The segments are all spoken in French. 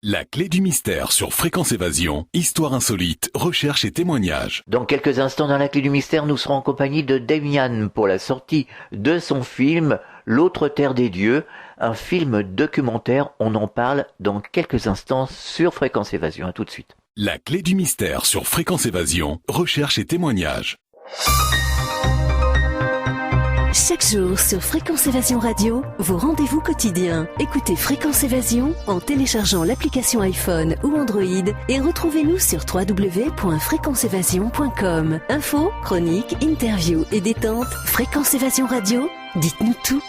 La clé du mystère sur Fréquence Évasion, histoire insolite, recherche et témoignages. Dans quelques instants dans la clé du mystère, nous serons en compagnie de Damian pour la sortie de son film L'autre terre des dieux, un film documentaire. On en parle dans quelques instants sur Fréquence Évasion. À tout de suite. La clé du mystère sur Fréquence Évasion, recherche et témoignages. Chaque jour sur Fréquence Évasion Radio, vos rendez-vous quotidiens. Écoutez Fréquence Évasion en téléchargeant l'application iPhone ou Android et retrouvez-nous sur www.fréquenceévasion.com. Infos, chroniques, interviews et détente. Fréquence Évasion Radio, dites-nous tout.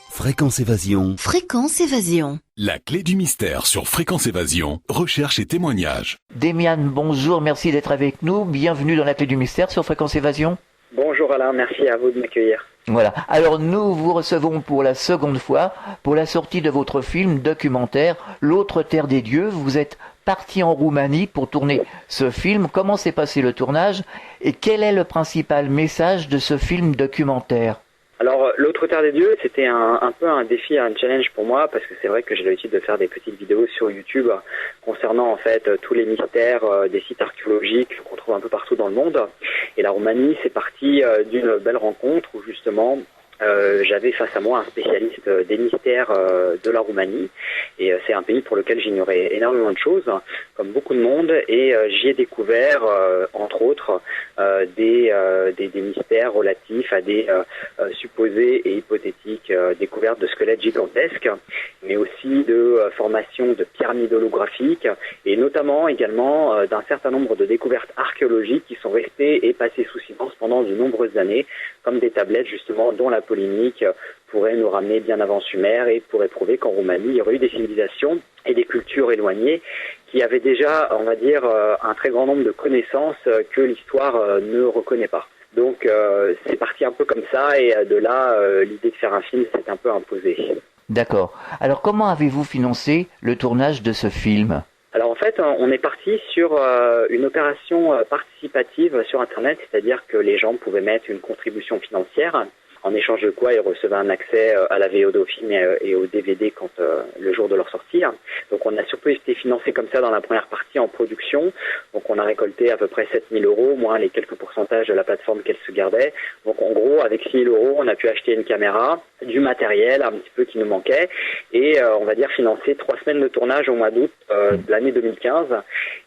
Fréquence Évasion. Fréquence Évasion. La clé du mystère sur Fréquence Évasion, recherche et témoignages. Damian, bonjour, merci d'être avec nous. Bienvenue dans la clé du mystère sur Fréquence Évasion. Bonjour Alain, merci à vous de m'accueillir. Voilà. Alors nous vous recevons pour la seconde fois pour la sortie de votre film documentaire L'autre terre des dieux. Vous êtes parti en Roumanie pour tourner ce film. Comment s'est passé le tournage et quel est le principal message de ce film documentaire ? Alors, L'autre terre des dieux, c'était un peu un défi, un challenge pour moi, parce que c'est vrai que j'ai l'habitude de faire des petites vidéos sur YouTube concernant en fait tous les mystères des sites archéologiques qu'on trouve un peu partout dans le monde. Et la Roumanie, c'est parti d'une belle rencontre où justement j'avais face à moi un spécialiste des mystères de la Roumanie, et c'est un pays pour lequel j'ignorais énormément de choses, comme beaucoup de monde, et j'y ai découvert entre autres des mystères relatifs à des supposées et hypothétiques découvertes de squelettes gigantesques, mais aussi de formations de pyramides holographiques, et notamment également d'un certain nombre de découvertes archéologiques qui sont restées et passées sous silence pendant de nombreuses années, comme des tablettes justement dont la polémique pourrait nous ramener bien avant Sumer et pourrait prouver qu'en Roumanie, il y aurait eu des civilisations et des cultures éloignées qui avaient déjà, on va dire, un très grand nombre de connaissances que l'histoire ne reconnaît pas. Donc c'est parti un peu comme ça, et de là, l'idée de faire un film s'est un peu imposée. D'accord. Alors comment avez-vous financé le tournage de ce film ? Alors en fait, on est parti sur une opération participative sur Internet, c'est-à-dire que les gens pouvaient mettre une contribution financière, en échange de quoi ils recevaient un accès à la VOD au film et au DVD quand le jour de leur sortie. Donc on a surtout été financé comme ça dans la première partie en production. Donc on a récolté à peu près 7 000 €, moins les quelques pourcentages de la plateforme qu'elle se gardait. Donc en gros, avec 6 000 €, on a pu acheter une caméra, du matériel un petit peu qui nous manquait, et on va dire financer 3 semaines de tournage au mois d'août de l'année 2015.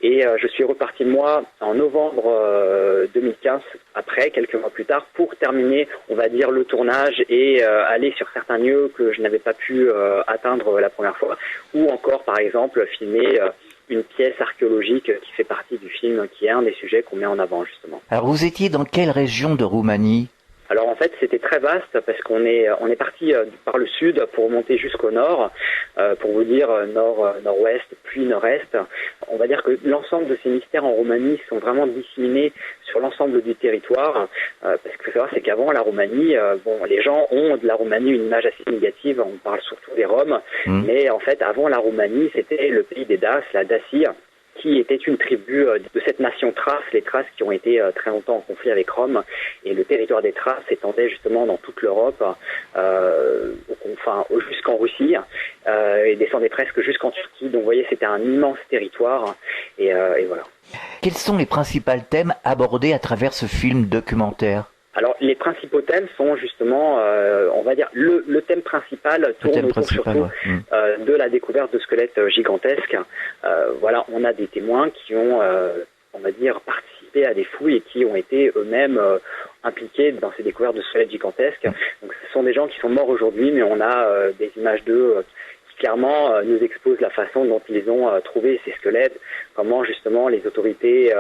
Et je suis reparti moi en novembre 2015, après, quelques mois plus tard, pour terminer, on va dire, le tournage et aller sur certains lieux que je n'avais pas pu atteindre la première fois, ou encore par exemple filmer une pièce archéologique qui fait partie du film, qui est un des sujets qu'on met en avant justement. Alors vous étiez dans quelle région de Roumanie ? Alors en fait c'était très vaste parce qu'on est parti par le sud pour monter jusqu'au nord, pour vous dire nord-ouest puis nord-est. On va dire que l'ensemble de ces mystères en Roumanie sont vraiment disséminés sur l'ensemble du territoire, parce qu'il faut savoir c'est qu'avant la Roumanie, les gens ont de la Roumanie une image assez négative, on parle surtout des Roms, mais en fait avant la Roumanie c'était le pays des Daces, la Dacie, qui était une tribu de cette nation thrace, les Thraces qui ont été très longtemps en conflit avec Rome, et le territoire des Thraces s'étendait justement dans toute l'Europe, jusqu'en Russie, et descendait presque jusqu'en Turquie. Donc vous voyez, c'était un immense territoire, et voilà. Quels sont les principaux thèmes abordés à travers ce film documentaire ? Alors les principaux thèmes sont justement, on va dire, le thème principal tourne autour surtout de la découverte de squelettes gigantesques. On a des témoins qui ont, on va dire, participé à des fouilles et qui ont été eux-mêmes impliqués dans ces découvertes de squelettes gigantesques. Donc ce sont des gens qui sont morts aujourd'hui, mais on a des images d'eux qui clairement nous exposent la façon dont ils ont trouvé ces squelettes, comment justement les autorités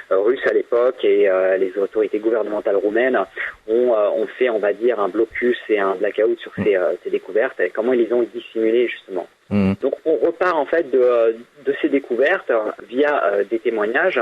russes à l'époque et les autorités gouvernementales roumaines ont fait, on va dire, un blocus et un blackout sur ces découvertes, et comment ils les ont dissimulées justement. Donc on repart en fait de ces découvertes via des témoignages,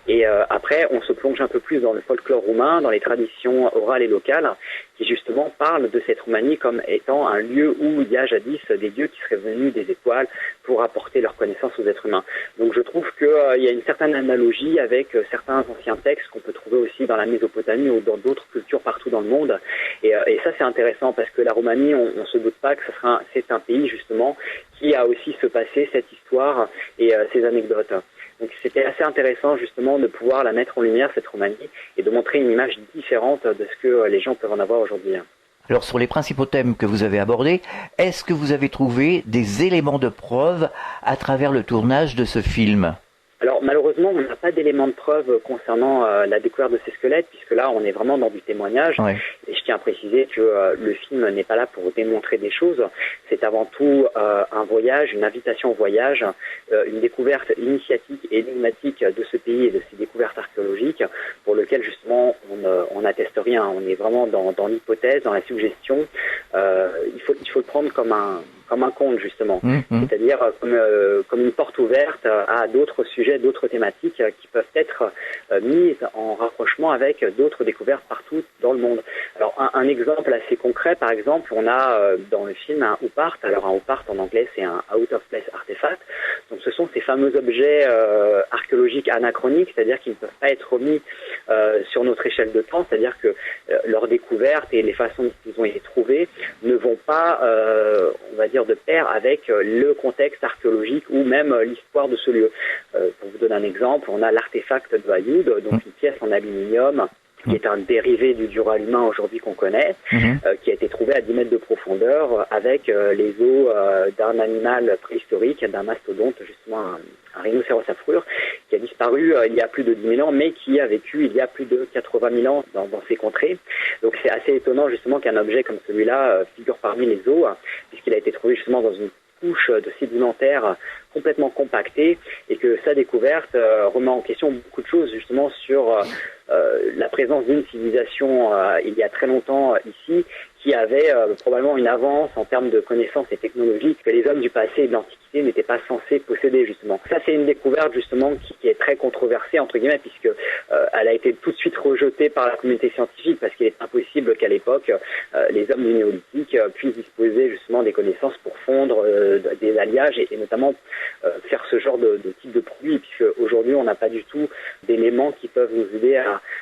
et après on se plonge un peu plus dans le folklore roumain, dans les traditions orales et locales, qui justement parlent de cette Roumanie comme étant un lieu où il y a jadis des dieux qui seraient venus des étoiles pour apporter leur connaissance aux êtres humains. Donc je trouve qu'il y a une certaine analogie avec certains anciens textes qu'on peut trouver aussi dans la Mésopotamie ou dans d'autres cultures partout dans le monde. Et ça c'est intéressant parce que la Roumanie, on se doute pas que c'est un pays justement qui a aussi se passé cette histoire et ces anecdotes. Donc c'était assez intéressant justement de pouvoir la mettre en lumière, cette Roumanie, et de montrer une image différente de ce que les gens peuvent en avoir aujourd'hui. Alors sur les principaux thèmes que vous avez abordés, est-ce que vous avez trouvé des éléments de preuve à travers le tournage de ce film ? Alors malheureusement, on n'a pas d'éléments de preuve concernant la découverte de ces squelettes, puisque là, on est vraiment dans du témoignage. Ouais. Et je tiens à préciser que le film n'est pas là pour démontrer des choses. C'est avant tout un voyage, une invitation au voyage, une découverte initiatique et énigmatique de ce pays et de ses découvertes archéologiques, pour lequel justement on n'atteste rien. On est vraiment dans l'hypothèse, dans la suggestion. Il faut le prendre comme un conte justement, c'est-à-dire comme une porte ouverte à d'autres sujets, d'autres thématiques qui peuvent être mises en rapprochement avec d'autres découvertes partout dans le monde. Alors un exemple assez concret, par exemple, on a dans le film un OOPART. Alors un OOPART en anglais c'est un out of place artefact. Donc ce sont ces fameux objets archéologiques anachroniques, c'est-à-dire qu'ils ne peuvent pas être remis sur notre échelle de temps, c'est-à-dire que leur découverte et les façons dont ils ont été trouvés ne vont pas, on va dire, de pair avec le contexte archéologique ou même l'histoire de ce lieu. Pour vous donner un exemple, on a l'artefact de Ayoud, donc une pièce en aluminium qui est un dérivé du dural humain aujourd'hui qu'on connaît, qui a été trouvé à 10 mètres de profondeur avec les os d'un animal préhistorique, d'un mastodonte, justement un rhinocéros à fourrure, qui a disparu il y a plus de 10 000 ans, mais qui a vécu il y a plus de 80 000 ans dans ces contrées. Donc c'est assez étonnant justement qu'un objet comme celui-là figure parmi les os, puisqu'il a été trouvé justement dans une couche de sédimentaire complètement compactée, et que sa découverte remet en question beaucoup de choses justement sur la présence d'une civilisation il y a très longtemps ici, qui avait probablement une avance en termes de connaissances et technologies que les hommes du passé et de l'Antiquité n'étaient pas censés posséder justement. Ça c'est une découverte justement qui est très controversée entre guillemets, puisque elle a été tout de suite rejetée par la communauté scientifique, parce qu'il est impossible qu'à l'époque les hommes du néolithique puissent disposer justement des connaissances pour fondre des alliages et notamment faire ce genre de type de produit, puisque aujourd'hui on n'a pas du tout d'éléments qui peuvent nous aider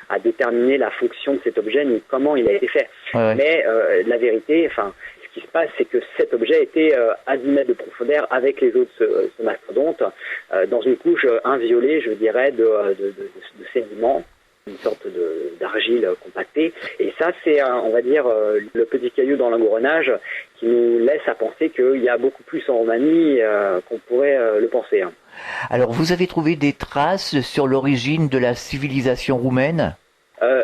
à déterminer la fonction de cet objet ni comment il a été fait. Ouais. Mais la vérité, enfin, ce qui se passe, c'est que cet objet était à 10 mètres de profondeur avec les os de ce mastodonte, dans une couche inviolée, je dirais, de sédiments, une sorte d'argile compactée. Et ça, c'est, on va dire, le petit caillou dans l'engrenage qui nous laisse à penser qu'il y a beaucoup plus en Roumanie qu'on pourrait le penser. Alors, vous avez trouvé des traces sur l'origine de la civilisation roumaine ?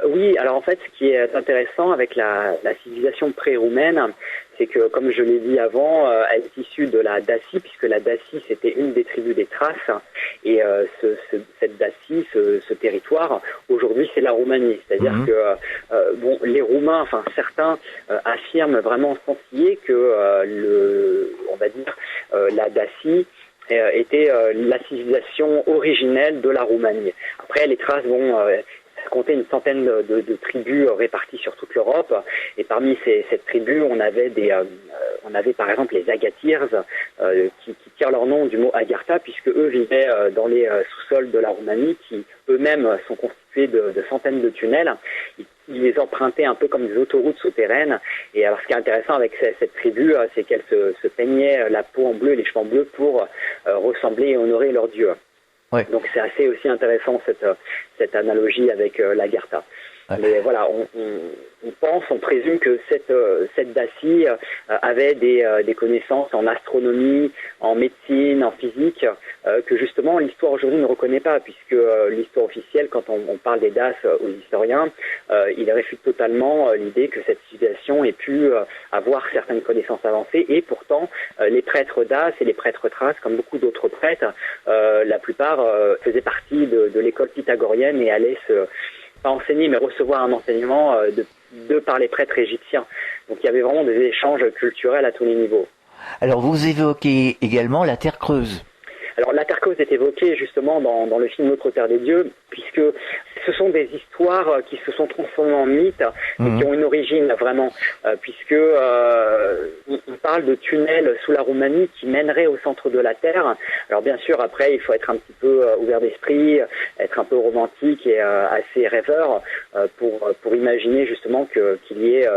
Oui, alors en fait, ce qui est intéressant avec la civilisation pré-roumaine, c'est que, comme je l'ai dit avant, elle est issue de la Dacie, puisque la Dacie, c'était une des tribus des Thraces, et cette Dacie, ce territoire, aujourd'hui, c'est la Roumanie. C'est-à-dire que, bon, les Roumains, enfin certains, affirment vraiment sans ciller que on va dire, la Dacie était la civilisation originelle de la Roumanie. Après, les Thraces vont compter une centaine de tribus réparties sur toute l'Europe, et parmi cette tribu, on avait par exemple les Agatirs qui tirent leur nom du mot Agartha, puisque eux vivaient dans les sous-sols de la Roumanie, qui eux-mêmes sont constitués de centaines de tunnels. Ils les empruntaient un peu comme des autoroutes souterraines. Et alors, ce qui est intéressant avec cette tribu, c'est qu'elle se peignait la peau en bleu, les cheveux en bleu, pour ressembler et honorer leur dieu. Ouais. Donc c'est assez aussi intéressant cette analogie avec l'Agartha. Ouais. Mais voilà, on présume que cette Dacie avait des connaissances en astronomie, en médecine, en physique, que justement l'histoire aujourd'hui ne reconnaît pas, puisque l'histoire officielle, quand on parle des Daces aux historiens, il réfute totalement l'idée que cette civilisation ait pu avoir certaines connaissances avancées, et pourtant les prêtres Daces et les prêtres Thraces, comme beaucoup d'autres prêtres, la plupart faisaient partie de l'école pythagorienne et allaient pas enseigner, mais recevoir un enseignement de par les prêtres égyptiens. Donc il y avait vraiment des échanges culturels à tous les niveaux. Alors vous évoquez également la Terre Creuse. Alors la Terre Creuse est évoquée justement dans le film Notre Terre des Dieux, puisque ce sont des histoires qui se sont transformées en mythes et qui ont une origine vraiment, puisque on parle de tunnels sous la Roumanie qui mèneraient au centre de la Terre. Alors bien sûr, après, il faut être un petit peu ouvert d'esprit, être un peu romantique et assez rêveur pour imaginer justement qu'il y ait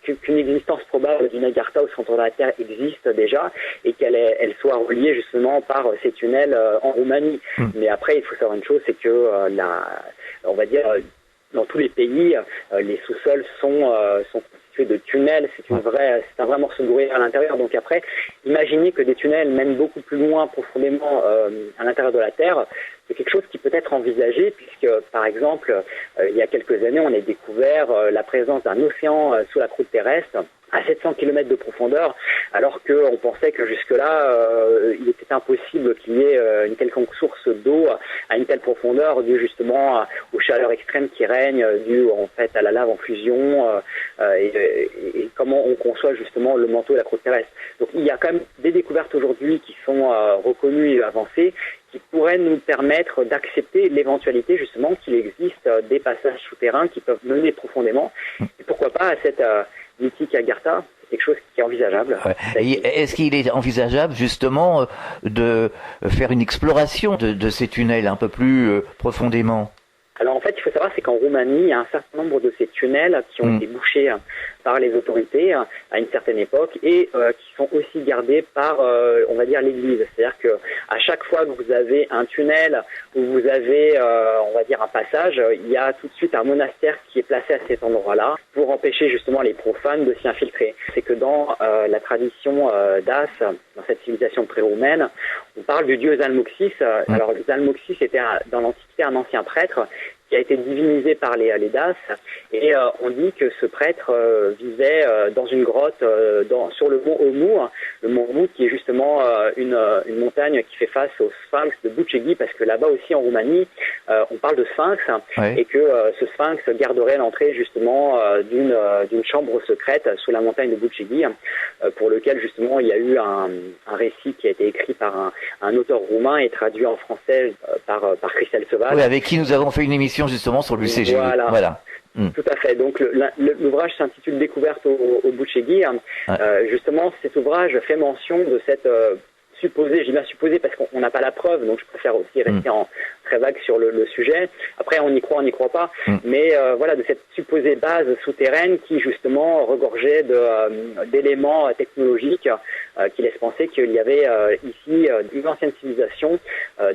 qu'une existence probable d'une Agartha au centre de la Terre existe déjà et qu'elle soit reliée justement par ces tunnels en Roumanie. Mais après, il faut savoir une chose, c'est que on va dire dans tous les pays, les sous-sols sont constitués de tunnels. C'est un vrai morceau de gruyère à l'intérieur. Donc après, imaginez que des tunnels mènent beaucoup plus loin profondément à l'intérieur de la Terre. C'est quelque chose qui peut être envisagé puisque, par exemple, il y a quelques années, on a découvert la présence d'un océan sous la croûte terrestre à 700 km de profondeur, alors qu'on pensait que jusque-là, il était impossible qu'il y ait une quelconque source d'eau à une telle profondeur, due justement aux chaleurs extrêmes qui règnent, due en fait à la lave en fusion, et comment on conçoit justement le manteau et la croûte terrestre. Donc il y a quand même des découvertes aujourd'hui qui sont reconnues et avancées, qui pourraient nous permettre d'accepter l'éventualité justement qu'il existe des passages souterrains qui peuvent mener profondément. Et pourquoi pas à cette mythique Agartha, c'est quelque chose qui est envisageable. Ouais. Est-ce qu'il est envisageable justement de faire une exploration de ces tunnels un peu plus profondément? Alors en fait, il faut savoir, c'est qu'en Roumanie, il y a un certain nombre de ces tunnels qui ont été bouchés par les autorités à une certaine époque et qui sont aussi gardés par, on va dire, l'Église. C'est-à-dire que à chaque fois que vous avez un tunnel où vous avez, on va dire, un passage, il y a tout de suite un monastère qui est placé à cet endroit-là pour empêcher justement les profanes de s'y infiltrer. C'est que dans la tradition d'As, dans cette civilisation pré-roumaine, on parle du dieu Zalmoxis. Alors Zalmoxis était dans l'Antiquité un ancien prêtre qui a été divinisé par les Daces, et on dit que ce prêtre vivait dans une grotte sur le mont Omu, le mont Omu qui est justement une montagne qui fait face au sphinx de Bucegi, parce que là-bas aussi en Roumanie on parle de sphinx, et que ce sphinx garderait l'entrée justement d'une chambre secrète sous la montagne de Bucegi, pour lequel justement il y a eu un récit qui a été écrit par un auteur roumain et traduit en français par Christelle Sauvage. Oui, avec qui nous avons fait une émission justement sur l'UCG. Voilà. Tout à fait. Donc l'ouvrage s'intitule Découverte au Bucegi. Justement, cet ouvrage fait mention de cette supposée, j'ai bien supposé parce qu'on n'a pas la preuve, donc je préfère aussi rester très vague sur le sujet. Après, on y croit, on n'y croit pas. Mais voilà, de cette supposée base souterraine qui justement regorgeait d'éléments technologiques qui laissent penser qu'il y avait ici une ancienne civilisation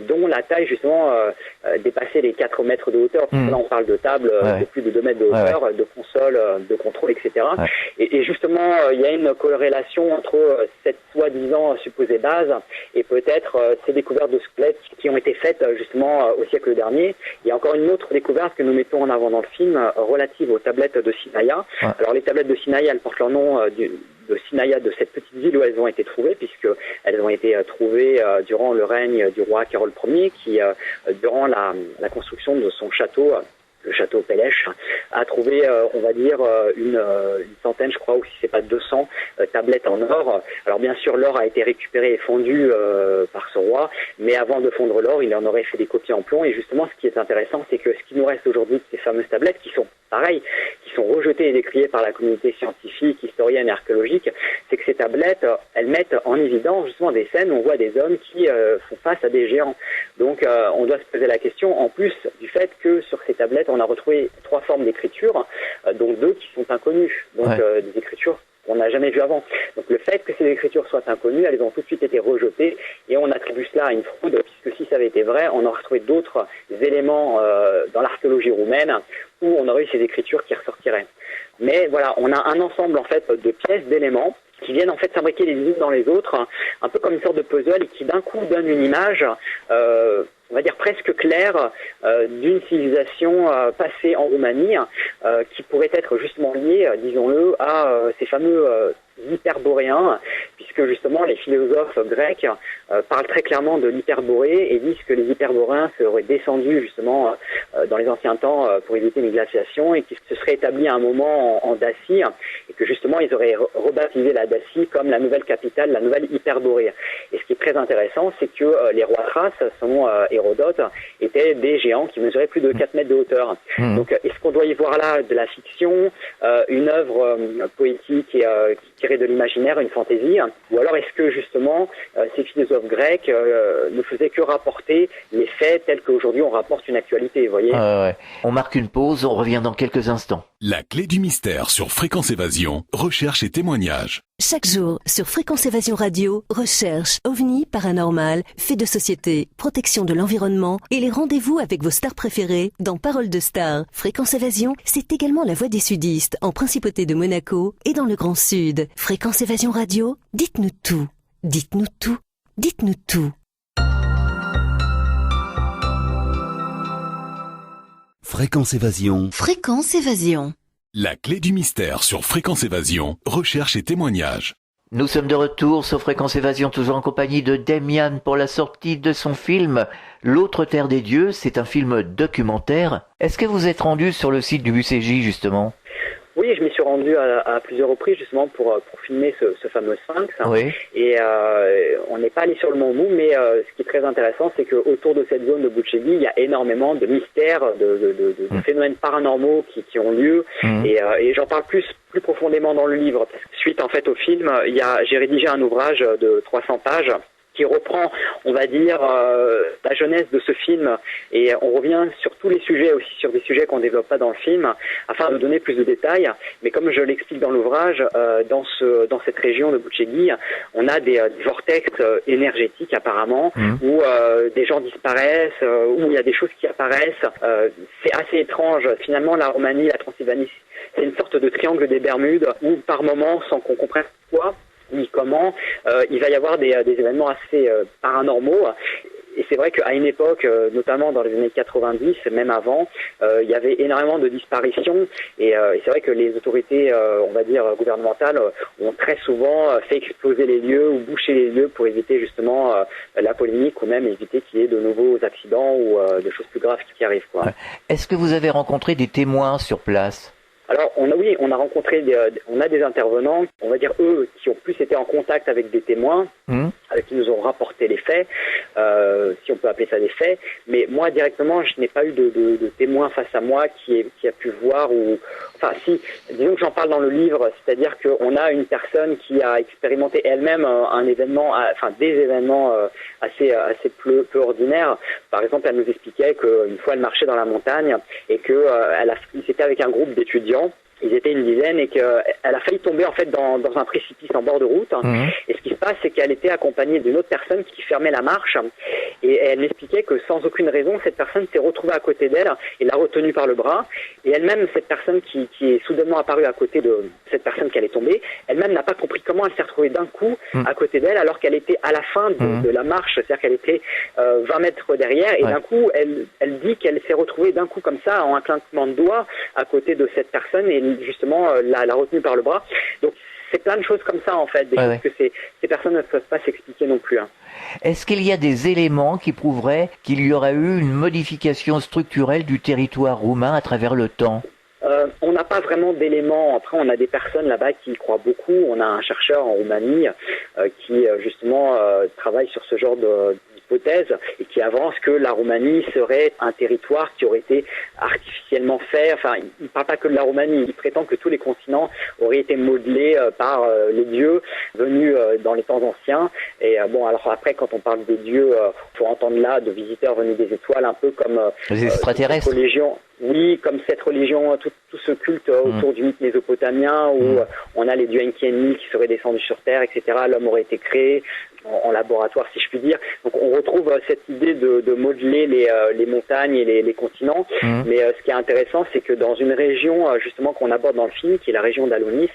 dont la taille justement dépassait les 4 mètres de hauteur. Là, on parle de tables de plus de 2 mètres de hauteur, de consoles de contrôle, etc. Et justement, il y a une corrélation entre cette soi-disant supposée base et peut-être ces découvertes de squelettes qui ont été faites justement au siècle dernier. Il y a encore une autre découverte que nous mettons en avant dans le film relative aux tablettes de Sinaïa. Alors les tablettes de Sinaïa, elles portent leur nom de Sinaïa, de cette petite ville où elles ont été trouvées, puisqu'elles ont été trouvées durant le règne du roi Carol Ier, qui, durant la construction de son château, le château Pélèche, a trouvé, on va dire, une centaine, je crois, ou si c'est pas 200 tablettes en or. Alors bien sûr, l'or a été récupéré et fondu par ce roi, mais avant de fondre l'or, il en aurait fait des copies en plomb. Et justement, ce qui est intéressant, c'est que ce qui nous reste aujourd'hui de ces fameuses tablettes, qui sont pareil, qui sont rejetées et décriées par la communauté scientifique, historienne et archéologique, c'est que ces tablettes, elles mettent en évidence justement des scènes où on voit des hommes qui font face à des géants. Donc on doit se poser la question, en plus du fait que sur ces tablettes, on a retrouvé 3 formes d'écriture, dont 2 qui sont inconnues, donc des écritures qu'on n'a jamais vues avant. Donc le fait que ces écritures soient inconnues, elles ont tout de suite été rejetées, et on attribue cela à une fraude, puisque si ça avait été vrai, on aurait retrouvé d'autres éléments dans l'archéologie roumaine où on aurait eu ces écritures qui ressortiraient. Mais voilà, on a un ensemble en fait de pièces, d'éléments qui viennent en fait s'imbriquer les unes dans les autres, un peu comme une sorte de puzzle, et qui d'un coup donne une image, on va dire presque claire, d'une civilisation passée en Roumanie, qui pourrait être justement liée, disons-le, à ces fameux hyperboréens, puisque justement les philosophes grecs parlent très clairement de l'hyperborée et disent que les hyperboréens seraient descendus justement dans les anciens temps pour éviter une glaciation, et qu'ils se seraient établis à un moment en Dacie, et que justement ils auraient rebaptisé la Dacie comme la nouvelle capitale, la nouvelle hyperborée. Et ce qui est très intéressant, c'est que les rois thraces, selon Hérodote, étaient des géants qui mesuraient plus de 4 mètres de hauteur. Donc est-ce qu'on doit y voir là de la fiction, une œuvre poétique et tiré de l'imaginaire, une fantaisie, ou alors est-ce que justement ces philosophes grecs ne faisaient que rapporter les faits tels qu'aujourd'hui on rapporte une actualité, vous voyez. Ouais. On marque une pause, on revient dans quelques instants. La clé du mystère sur Fréquence Évasion, recherche et témoignages. Chaque jour, sur Fréquence Évasion Radio, recherche, ovni, paranormal, faits de société, protection de l'environnement et les rendez-vous avec vos stars préférées dans Paroles de Stars. Fréquence Évasion, c'est également la voix des sudistes en Principauté de Monaco et dans le Grand Sud. Fréquence Évasion Radio, dites-nous tout. Dites-nous tout. Dites-nous tout. Fréquence Évasion. Fréquence Évasion. La clé du mystère sur Fréquence Évasion, recherche et témoignages. Nous sommes de retour sur Fréquence Évasion, toujours en compagnie de Demian pour la sortie de son film L'autre terre des dieux. C'est un film documentaire. Est-ce que vous êtes rendu sur le site du UCJ justement ? Oui, je m'y suis rendu à plusieurs reprises justement pour filmer ce fameux sphinx. Oui. Et on n'est pas allé sur le Mont Mou, mais ce qui est très intéressant, c'est qu'autour de cette zone de Boutchegui, il y a énormément de mystères, de phénomènes paranormaux qui ont lieu. Et j'en parle plus profondément dans le livre. Parce que suite en fait au film, j'ai rédigé un ouvrage de 300 pages qui reprend, on va dire, la jeunesse de ce film, et on revient sur tous les sujets, aussi sur des sujets qu'on développe pas dans le film, afin de donner plus de détails. Mais comme je l'explique dans l'ouvrage, dans cette région de Boutchegui, on a des vortex énergétiques apparemment, où des gens disparaissent, où il y a des choses qui apparaissent. C'est assez étrange. Finalement, la Roumanie, la Transylvanie, c'est une sorte de triangle des Bermudes, où par moments, sans qu'on comprenne quoi ni comment, il va y avoir des événements assez paranormaux. Et c'est vrai qu'à une époque, notamment dans les années 90, même avant, il y avait énormément de disparitions. Et c'est vrai que les autorités, on va dire, gouvernementales, ont très souvent fait exploser les lieux ou boucher les lieux pour éviter justement la polémique ou même éviter qu'il y ait de nouveaux accidents ou de choses plus graves qui arrivent, quoi. Est-ce que vous avez rencontré des témoins sur place ? Alors, on a rencontré on a des intervenants, on va dire eux, qui ont plus été en contact avec des témoins, qui nous ont rapporté les faits, si on peut appeler ça des faits. Mais moi, directement, je n'ai pas eu de témoin face à moi qui a pu voir enfin, si, disons que j'en parle dans le livre, c'est-à-dire qu'on a une personne qui a expérimenté elle-même des événements assez peu ordinaires. Par exemple, elle nous expliquait qu'une fois, elle marchait dans la montagne et c'était avec un groupe d'étudiants. Ils étaient une dizaine et qu'elle a failli tomber en fait dans un précipice en bord de route. Et ce qui se passe, c'est qu'elle était accompagnée d'une autre personne qui fermait la marche. Et elle m'expliquait que sans aucune raison, cette personne s'est retrouvée à côté d'elle et l'a retenue par le bras. Et elle-même, cette personne qui est soudainement apparue à côté de cette personne qui allait tomber, elle-même n'a pas compris comment elle s'est retrouvée d'un coup à côté d'elle alors qu'elle était à la fin de la marche. C'est-à-dire qu'elle était 20 mètres derrière. Et d'un coup, elle dit qu'elle s'est retrouvée d'un coup comme ça, en un clinquement de doigts, à côté de cette personne et justement l'a retenue par le bras. Donc c'est plein de choses comme ça en fait, des choses que ces personnes ne peuvent pas s'expliquer non plus. Est-ce qu'il y a des éléments qui prouveraient qu'il y aurait eu une modification structurelle du territoire roumain à travers le temps ? On n'a pas vraiment d'éléments. Après, on a des personnes là-bas qui y croient beaucoup. On a un chercheur en Roumanie qui justement travaille sur ce genre d'hypothèse et qui avance que la Roumanie serait un territoire qui aurait été artificiellement fait. Enfin, il ne parle pas que de la Roumanie. Il prétend que tous les continents auraient été modelés par les dieux venus dans les temps anciens. Et alors après, quand on parle des dieux, faut entendre là de visiteurs venus des étoiles, un peu comme les extraterrestres. Cette religion. Oui, comme cette religion, tout ce culte autour du mythe mésopotamien où on a les dieux Enkienni qui seraient descendus sur Terre, etc. L'homme aurait été créé en laboratoire, si je puis dire. Donc on retrouve cette idée de modeler les montagnes et les continents. Mais ce qui est intéressant, c'est que dans une région justement qu'on aborde dans le film, qui est la région d'Alonis,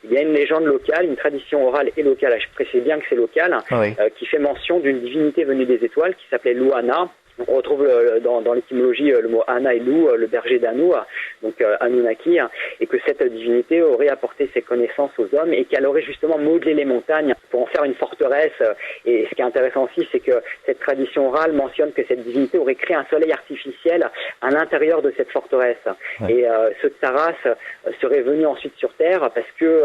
il y a une légende locale, une tradition orale et locale, je précise bien que c'est local, qui fait mention d'une divinité venue des étoiles qui s'appelait Luana. Donc on retrouve dans l'étymologie le mot Ana et Lou, le berger d'Anu, donc Anunnaki, et que cette divinité aurait apporté ses connaissances aux hommes et qu'elle aurait justement modelé les montagnes pour en faire une forteresse. Et ce qui est intéressant aussi, c'est que cette tradition orale mentionne que cette divinité aurait créé un soleil artificiel à l'intérieur de cette forteresse. Et ce Taras serait venu ensuite sur Terre parce que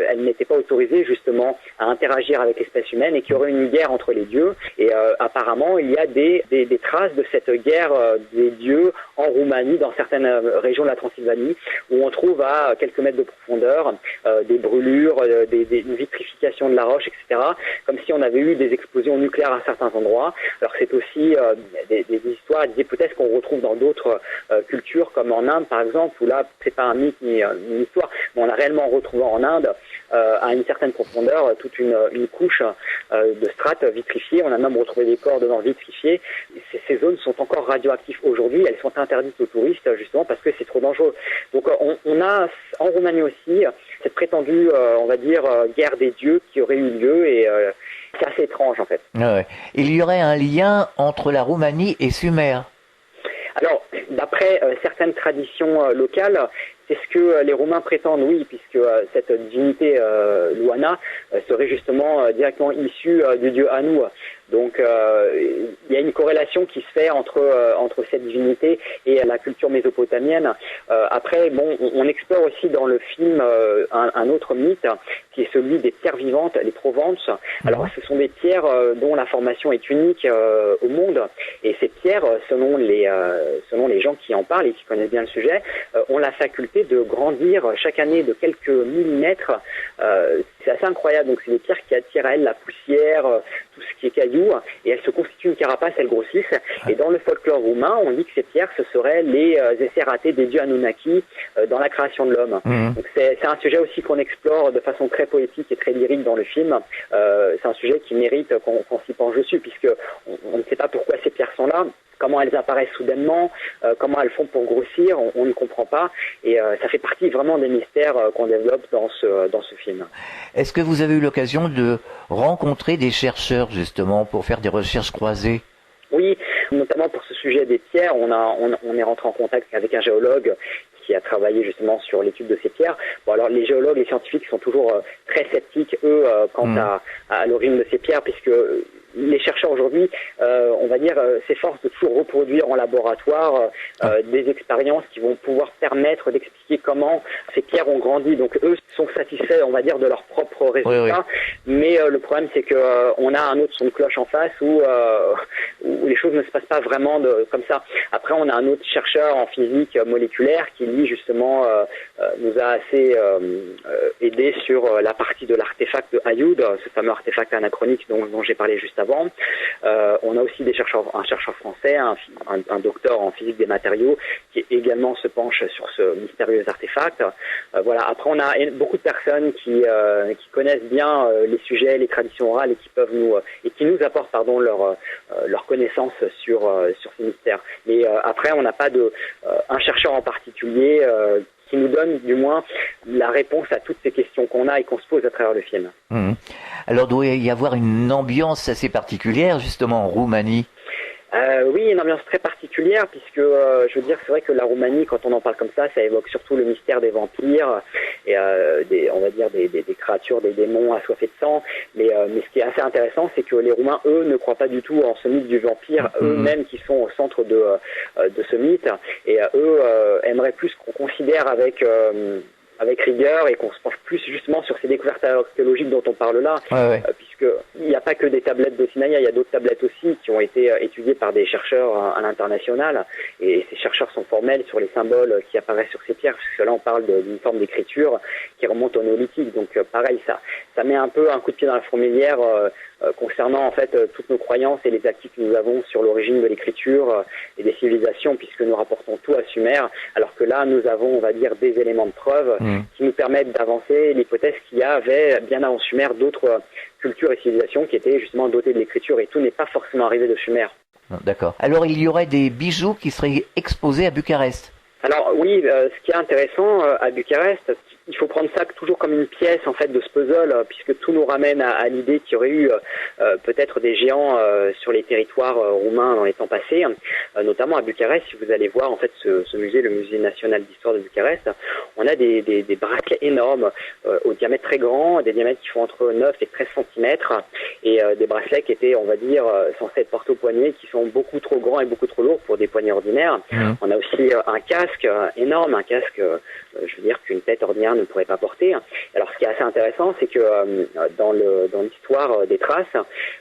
elle n'était pas autorisée justement à interagir avec l'espèce humaine et qu'il y aurait une guerre entre les dieux. Et apparemment, il y a des traces de cette guerre des dieux en Roumanie, dans certaines régions de la Transylvanie, où on trouve à quelques mètres de profondeur des brûlures, une vitrification de la roche, etc., comme si on avait eu des explosions nucléaires à certains endroits. Alors c'est aussi des histoires, des hypothèses qu'on retrouve dans d'autres cultures, comme en Inde par exemple, où là c'est pas un mythe ni une histoire, mais on a réellement retrouvé en Inde à une certaine profondeur toute une couche de strates vitrifiées. On a même retrouvé des corps dedans vitrifiés. Ces zones sont encore radioactives aujourd'hui. Elles sont interdites aux touristes justement parce que c'est trop dangereux. Donc on a en Roumanie aussi cette prétendue, on va dire, guerre des dieux qui aurait eu lieu et c'est assez étrange en fait. Ouais. Il y aurait un lien entre la Roumanie et Sumer. Alors, d'après certaines traditions locales, c'est ce que les Roumains prétendent, oui, puisque cette divinité Luana serait justement directement issue du dieu Anu. Donc, il y a une corrélation qui se fait entre cette divinité et la culture mésopotamienne. Après, bon, on explore aussi dans le film un autre mythe, qui est celui des pierres vivantes, les Provances. Alors, ce sont des pierres dont la formation est unique au monde, et ces pierres, selon les gens qui en parlent et qui connaissent bien le sujet, ont la faculté de grandir chaque année de quelques millimètres. C'est assez incroyable. Donc, c'est des pierres qui attirent à elles la poussière, tout ce qui est cailloux, et elles se constituent une carapace, elles grossissent. Et dans le folklore roumain, on dit que ces pierres, ce seraient les essais ratés des dieux Anunnaki dans la création de l'homme. Donc, c'est un sujet aussi qu'on explore de façon très poétique et très lyrique dans le film. C'est un sujet qui mérite qu'on s'y penche dessus, puisque on ne sait pas pourquoi ces pierres sont là. Comment elles apparaissent soudainement, comment elles font pour grossir, on ne comprend pas. Et ça fait partie vraiment des mystères qu'on développe dans ce film. Est-ce que vous avez eu l'occasion de rencontrer des chercheurs justement pour faire des recherches croisées? Oui, notamment pour ce sujet des pierres, on est rentré en contact avec un géologue qui a travaillé justement sur l'étude de ces pierres. Bon, alors les géologues, les scientifiques sont toujours très sceptiques, eux, quant à l'origine de ces pierres, puisque les chercheurs aujourd'hui, on va dire, s'efforcent de toujours reproduire en laboratoire des expériences qui vont pouvoir permettre d'expliquer comment ces pierres ont grandi. Donc eux sont satisfaits, on va dire, de leurs propres résultats. Oui. Mais le problème, c'est que on a un autre son de cloche en face où les choses ne se passent pas vraiment comme ça. Après, on a un autre chercheur en physique moléculaire qui, lui, justement, nous a assez aidé sur la partie de l'artefact de Ayoud, ce fameux artefact anachronique dont j'ai parlé juste avant. On a aussi un chercheur français, un docteur en physique des matériaux, qui également se penche sur ce mystérieux artefact. Voilà. Après, on a beaucoup de personnes qui connaissent bien les sujets, les traditions orales et qui nous apportent leur connaissance sur ces mystères. Mais après, on n'a pas un chercheur en particulier qui nous donne du moins la réponse à toutes ces questions qu'on a et qu'on se pose à travers le film. Alors, doit y avoir une ambiance assez particulière justement en Roumanie. Oui, une ambiance très particulière, puisque je veux dire, c'est vrai que la Roumanie, quand on en parle comme ça évoque surtout le mystère des vampires et on va dire des créatures, des démons assoiffés de sang. Mais ce qui est assez intéressant, c'est que les Roumains, eux, ne croient pas du tout en ce mythe du vampire, eux-mêmes qui sont au centre de ce mythe, et eux aimeraient plus qu'on considère avec rigueur et qu'on se penche plus justement sur ces découvertes archéologiques dont on parle là, puisqu'il n'y a pas que des tablettes de Sinaïa, il y a d'autres tablettes aussi qui ont été étudiées par des chercheurs à l'international, et ces chercheurs sont formels sur les symboles qui apparaissent sur ces pierres, puisque là on parle d'une forme d'écriture qui remonte au néolithique, donc pareil, ça met un peu un coup de pied dans la fourmilière concernant en fait toutes nos croyances et les acquis que nous avons sur l'origine de l'écriture et des civilisations, puisque nous rapportons tout à Sumer, alors que là nous avons, on va dire, des éléments de preuve qui nous permettent d'avancer l'hypothèse qu'il y avait bien avant Sumer d'autres cultures et civilisations qui étaient justement dotées de l'écriture, et tout n'est pas forcément arrivé de Sumer. D'accord. Alors il y aurait des bijoux qui seraient exposés à Bucarest. Alors oui, ce qui est intéressant à Bucarest, il faut prendre ça toujours comme une pièce en fait de ce puzzle, puisque tout nous ramène à l'idée qu'il y aurait eu peut-être des géants sur les territoires roumains dans les temps passés, notamment à Bucarest. Si vous allez voir en fait ce musée, le musée national d'histoire de Bucarest, on a des bracelets énormes au diamètre très grand, des diamètres qui font entre 9 et 13 cm, et des bracelets qui étaient, on va dire, censés être portés au poignet, qui sont beaucoup trop grands et beaucoup trop lourds pour des poignets ordinaires. On a aussi un casque énorme, un casque, je veux dire, qu'une tête ordinaire ne pourrait pas porter. Alors ce qui est assez intéressant, c'est que dans l'histoire des traces,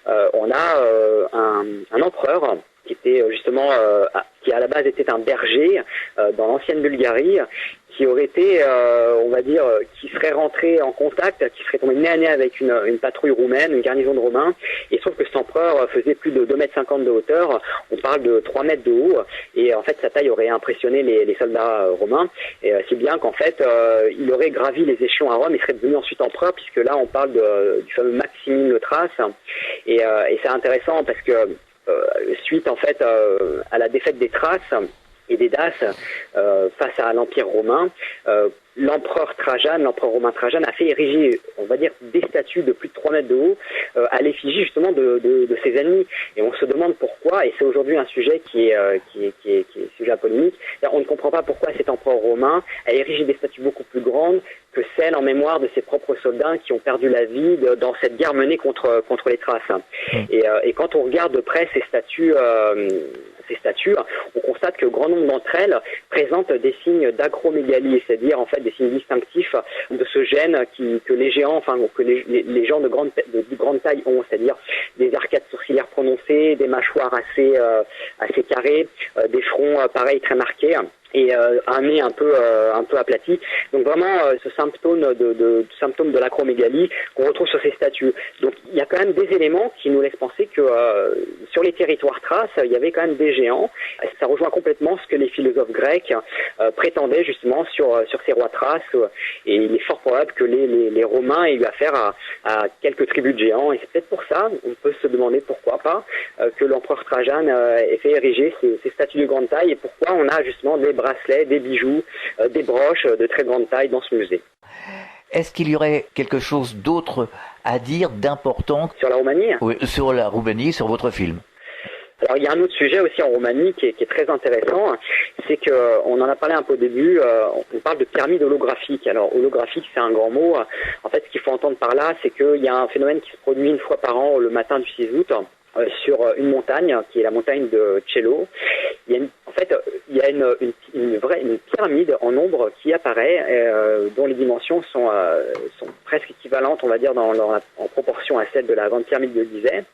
on a un empereur qui était justement, qui à la base était un berger dans l'ancienne Bulgarie, qui aurait été, on va dire, qui serait rentré en contact, qui serait tombé nez à nez avec une patrouille roumaine, une garnison de Romains. Et il se trouve que cet empereur faisait plus de 2,50 m de hauteur, on parle de 3 mètres de haut, et en fait sa taille aurait impressionné les soldats romains, et si bien qu'en fait il aurait gravi les échelons à Rome et serait devenu ensuite empereur, puisque là on parle du fameux Maximine le Thrace, et c'est intéressant parce que suite en fait à la défaite des Thraces et des Daces face à l'Empire romain, l'empereur romain Trajan a fait ériger, on va dire, des statues de plus de 3 mètres de haut à l'effigie justement de ses ennemis. Et on se demande pourquoi, et c'est aujourd'hui un sujet qui est sujet à polémique. On ne comprend pas pourquoi cet empereur romain a érigé des statues beaucoup plus grandes que celles en mémoire de ses propres soldats qui ont perdu la vie dans cette guerre menée contre les Thraces. Et quand on regarde de près ces statues, on constate que grand nombre d'entre elles présentent des signes d'acromégalie, c'est-à-dire en fait des signes distinctifs de ce gène que les géants, enfin que les gens de grande taille ont, c'est-à-dire des arcades sourcilières prononcées, des mâchoires assez carrées, des fronts pareils très marqués, et un nez un peu aplati. Donc vraiment ce symptôme de l'acromégalie qu'on retrouve sur ces statues. Donc il y a quand même des éléments qui nous laissent penser que sur les territoires thraces, il y avait quand même des géants. Ça rejoint complètement ce que les philosophes grecs prétendaient justement sur ces rois thraces, et il est fort probable que les Romains aient eu affaire à quelques tribus de géants, et c'est peut-être pour ça, on peut se demander pourquoi pas que l'empereur Trajan ait fait ériger ces statues de grande taille, et pourquoi on a justement des bracelets, des bijoux, des broches de très grande taille dans ce musée. Est-ce qu'il y aurait quelque chose d'autre à dire, d'important sur la Roumanie? Oui, sur la Roumanie, sur votre film. Alors il y a un autre sujet aussi en Roumanie qui est très intéressant, c'est que on en a parlé un peu au début, on parle de pyramide holographique. Alors holographique, c'est un grand mot. En fait, ce qu'il faut entendre par là, c'est qu'il y a un phénomène qui se produit une fois par an le matin du 6 août sur une montagne qui est la montagne de Cielo. Il y a une pyramide en ombre qui apparaît, dont les dimensions sont presque équivalentes, on va dire, en proportion à celle de la grande pyramide de Gizeh.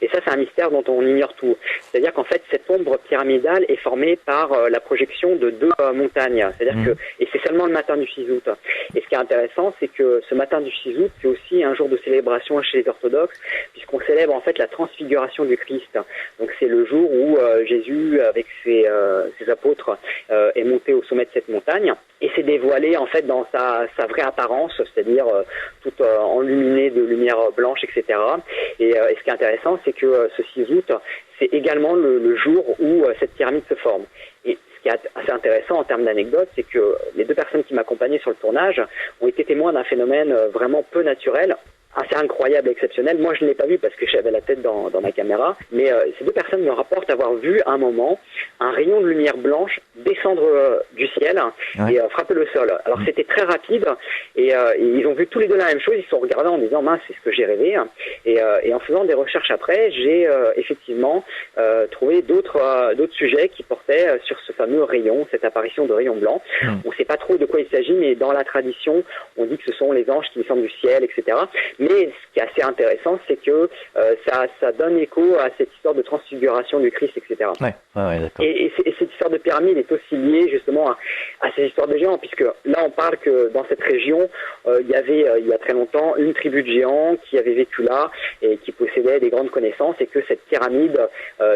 Et ça, c'est un mystère dont on ignore tout. C'est-à-dire qu'en fait, cette ombre pyramidale est formée par la projection de deux montagnes. C'est-à-dire et c'est seulement le matin du 6 août. Et ce qui est intéressant, c'est que ce matin du 6 août, c'est aussi un jour de célébration chez les orthodoxes, puisqu'on célèbre en fait la transfiguration du Christ. Donc c'est le jour où Jésus, avec ses apôtres, est monté au sommet de cette montagne et s'est dévoilé en fait dans sa vraie apparence, c'est-à-dire tout enluminé de lumière blanche, etc. Et ce qui est intéressant, c'est que ce 6 août, c'est également le jour où cette pyramide se forme. Et ce qui est assez intéressant en termes d'anecdote, c'est que les deux personnes qui m'accompagnaient sur le tournage ont été témoins d'un phénomène vraiment peu naturel, assez incroyable et exceptionnel. Moi, je ne l'ai pas vu parce que j'avais la tête dans ma caméra, mais ces deux personnes me rapportent avoir vu à un moment un rayon de lumière blanche descendre du ciel et frapper le sol. Alors c'était très rapide et ils ont vu tous les deux la même chose, ils se sont regardés en disant mince, c'est ce que j'ai rêvé, et en faisant des recherches après, j'ai effectivement trouvé d'autres sujets qui portaient sur ce fameux rayon, cette apparition de rayon blanc. On ne sait pas trop de quoi il s'agit, mais dans la tradition, on dit que ce sont les anges qui descendent du ciel, etc. Mais ce qui est assez intéressant, c'est que ça donne écho à cette histoire de transfiguration du Christ, etc. Ouais, d'accord. Et cette histoire de pyramide est aussi liée justement à ces histoires de géants, puisque là on parle que dans cette région, il y avait il y a très longtemps une tribu de géants qui avait vécu là et qui possédait des grandes connaissances, et que cette pyramide,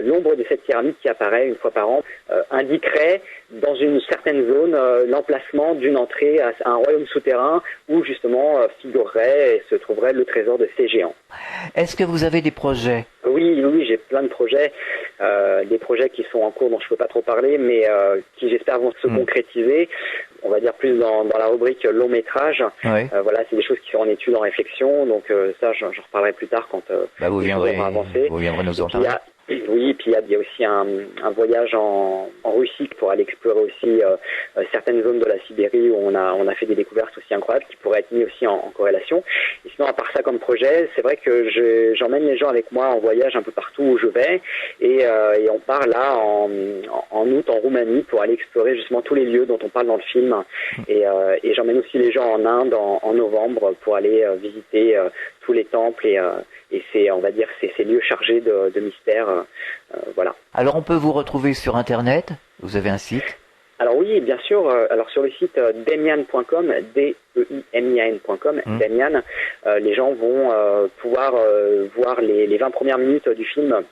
l'ombre de cette pyramide qui apparaît une fois par an, indiquerait dans une certaine zone l'emplacement d'une entrée à un royaume souterrain où justement figurerait et se trouverait le trésor de ces géants. Est-ce que vous avez des projets ? Oui, j'ai plein de projets, des projets qui sont en cours dont je ne peux pas trop parler, mais qui j'espère vont se concrétiser. On va dire plus dans la rubrique long métrage. Oui. Voilà, c'est des choses qui sont en étude, en réflexion, donc ça j'en reparlerai plus tard quand vous viendrez nous en parler. Oui, puis il y a aussi un voyage en Russie pour aller explorer aussi certaines zones de la Sibérie où on a fait des découvertes aussi incroyables qui pourraient être mis aussi en corrélation. Et sinon, à part ça comme projet, c'est vrai que j'emmène les gens avec moi en voyage un peu partout où je vais, et on part là en août en Roumanie pour aller explorer justement tous les lieux dont on parle dans le film, et j'emmène aussi les gens en Inde en novembre pour aller visiter tous les temples et c'est, on va dire, ces lieux chargés de mystères, voilà. Alors on peut vous retrouver sur Internet, vous avez un site? Alors oui, bien sûr. Alors sur le site demian.com, demian.com, Demian, les gens vont pouvoir voir les 20 premières minutes du film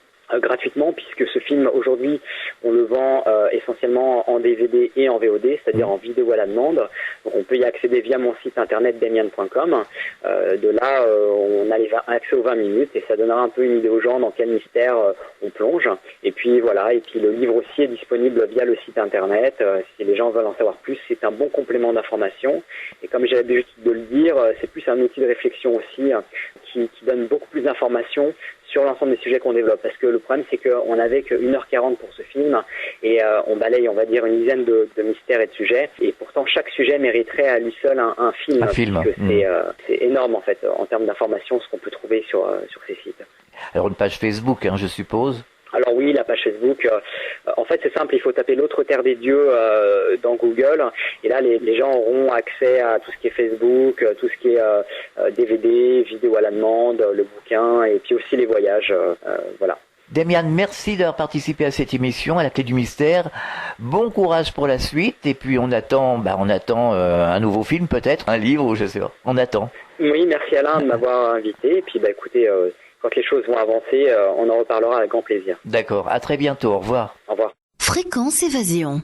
gratuitement, puisque ce film aujourd'hui on le vend essentiellement en DVD et en VOD, c'est-à-dire en vidéo à la demande. Donc on peut y accéder via mon site internet demian.com. De là on a accès aux 20 minutes et ça donnera un peu une idée aux gens dans quel mystère on plonge. Et puis voilà, et puis le livre aussi est disponible via le site internet. Si les gens veulent en savoir plus, c'est un bon complément d'information. Et comme j'ai l'habitude de le dire, c'est plus un outil de réflexion aussi qui donne beaucoup plus d'informations sur l'ensemble des sujets qu'on développe. Parce que le problème, c'est qu'on n'avait que 1h40 pour ce film et on balaye, on va dire, une dizaine de mystères et de sujets. Et pourtant, chaque sujet mériterait à lui seul un film. Un film. C'est énorme, en fait, en termes d'informations, ce qu'on peut trouver sur ces sites. Alors une page Facebook, je suppose. Alors oui, la page Facebook, en fait c'est simple, il faut taper l'autre terre des dieux dans Google et là les gens auront accès à tout ce qui est Facebook, tout ce qui est DVD, vidéo à la demande, le bouquin et puis aussi les voyages, voilà. Demian, merci d'avoir participé à cette émission, à la clé du mystère. Bon courage pour la suite et puis on attend un nouveau film peut-être, un livre ou je sais pas, on attend. Oui, merci Alain de m'avoir invité et puis écoutez, quand les choses vont avancer, on en reparlera avec grand plaisir. D'accord, à très bientôt, au revoir. Au revoir. Fréquence Évasion.